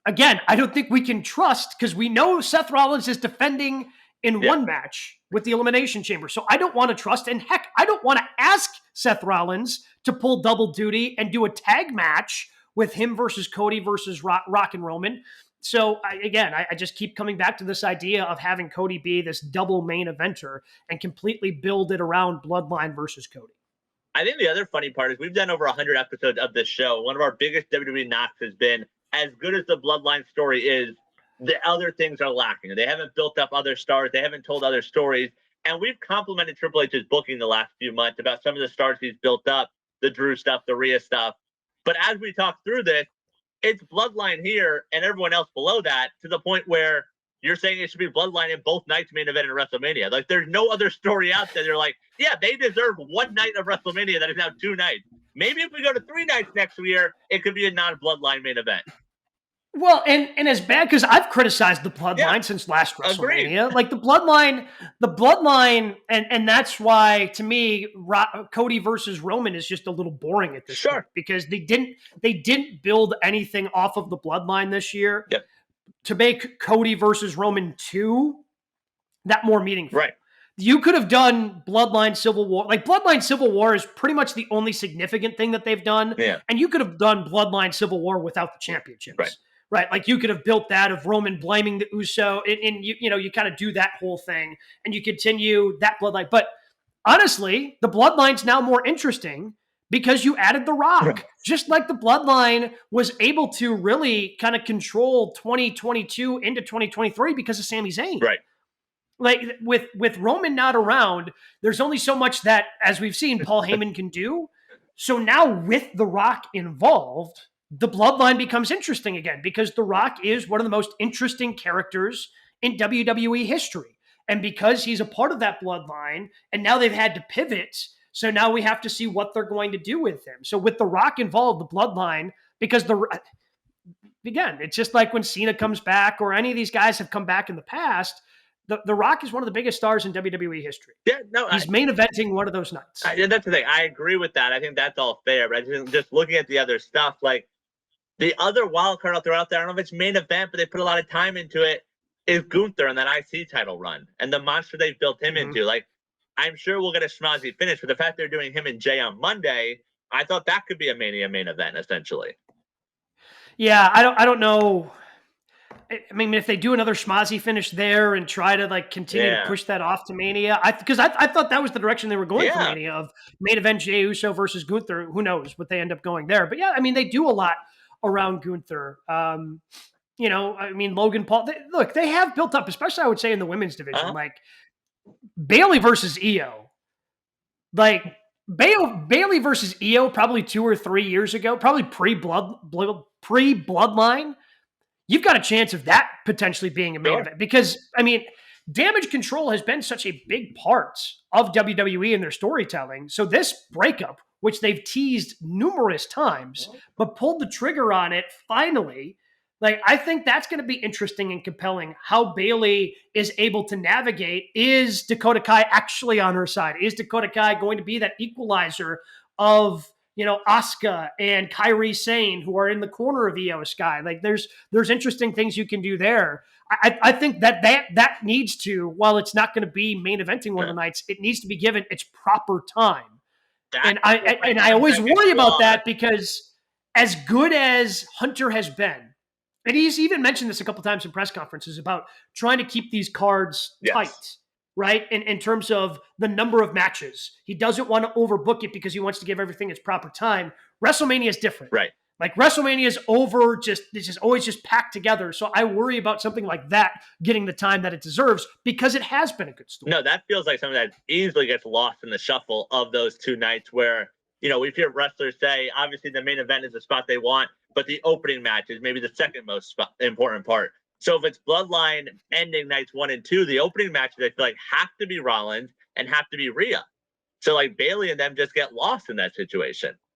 again, I don't think we can trust, because we know Seth Rollins is defending in one match with the Elimination Chamber. So I don't want to trust. And heck, I don't want to ask Seth Rollins to pull double duty and do a tag match with him versus Cody versus Rock and Roman. So I just keep coming back to this idea of having Cody be this double main eventer and completely build it around Bloodline versus Cody. I think the other funny part is we've done over 100 episodes of this show. One of our biggest WWE knocks has been, as good as the Bloodline story is, the other things are lacking. They haven't built up other stars. They haven't told other stories. And we've complimented Triple H's booking the last few months about some of the stars he's built up, the Drew stuff, the Rhea stuff. But as we talk through this, it's Bloodline here and everyone else below that, to the point where you're saying it should be Bloodline in both nights main event in WrestleMania. Like, there's no other story out there. They're like, yeah, they deserve one night of WrestleMania that is now 2 nights. Maybe if we go to 3 nights next year, it could be a non-Bloodline main event. Well, and as bad, because I've criticized the Bloodline since last WrestleMania. Like the Bloodline, and that's why, to me, Cody versus Roman is just a little boring at this point, because they didn't build anything off of the Bloodline this year to make Cody versus Roman 2 that more meaningful. Right. You could have done Bloodline Civil War. Like, Bloodline Civil War is pretty much the only significant thing that they've done. Yeah. And you could have done Bloodline Civil War without the championships. Right. Right. Like, you could have built that of Roman blaming the Uso, and you kind of do that whole thing, and you continue that Bloodline. But honestly, the Bloodline's now more interesting because you added The Rock. Just like the Bloodline was able to really kind of control 2022 into 2023 because of Sami Zayn. Right. Like, with Roman not around, there's only so much that, as we've seen, Paul Heyman can do. So now with The Rock involved, the Bloodline becomes interesting again, because The Rock is one of the most interesting characters in WWE history. And because he's a part of that Bloodline, and now they've had to pivot, so now we have to see what they're going to do with him. So with The Rock involved, the Bloodline, because again, it's just like when Cena comes back, or any of these guys have come back in the past, the Rock is one of the biggest stars in WWE history. Yeah, no, he's main eventing one of those nights. That's the thing. I agree with that. I think that's all fair. But I think just looking at the other stuff, like, the other wild card out there, I don't know if it's main event, but they put a lot of time into it, is Gunther and that IC title run and the monster they've built him into. Like, I'm sure we'll get a schmozzy finish, but the fact they're doing him and Jay on Monday, I thought that could be a Mania main event, essentially. Yeah, I don't know. I mean, if they do another schmozzy finish there and try to continue to push that off to Mania, because I thought that was the direction they were going for Mania, of main event Jey Uso versus Gunther. Who knows what they end up going there? But yeah, I mean, they do a lot around Gunther. I mean, Logan Paul. They have built up, especially I would say in the women's division, like Bayley versus Io. Like Bayley versus Io, probably 2 or 3 years ago, probably pre-Bloodline. You've got a chance of that potentially being a main event, because, I mean, Damage Control has been such a big part of WWE and their storytelling. So this breakup, which they've teased numerous times, but pulled the trigger on it finally, like, I think that's going to be interesting and compelling, how Bayley is able to navigate. Is Dakota Kai actually on her side? Is Dakota Kai going to be that equalizer of, Asuka and Kairi Sane, who are in the corner of Io Sky? Like, there's interesting things you can do there. I think that needs to, while it's not going to be main eventing one of the nights, it needs to be given its proper time. And I always worry about that, because as good as Hunter has been, and he's even mentioned this a couple times in press conferences about trying to keep these cards tight, right? In terms of the number of matches. He doesn't want to overbook it because he wants to give everything its proper time. WrestleMania is different. Right. Like, WrestleMania is it's just always just packed together. So I worry about something like that getting the time that it deserves, because it has been a good story. No, that feels like something that easily gets lost in the shuffle of those 2 nights where, we've heard wrestlers say, obviously the main event is the spot they want, but the opening match is maybe the second most important part. So if it's Bloodline ending nights 1 and 2, the opening matches, I feel like, have to be Rollins and have to be Rhea. So, like, Bayley and them just get lost in that situation.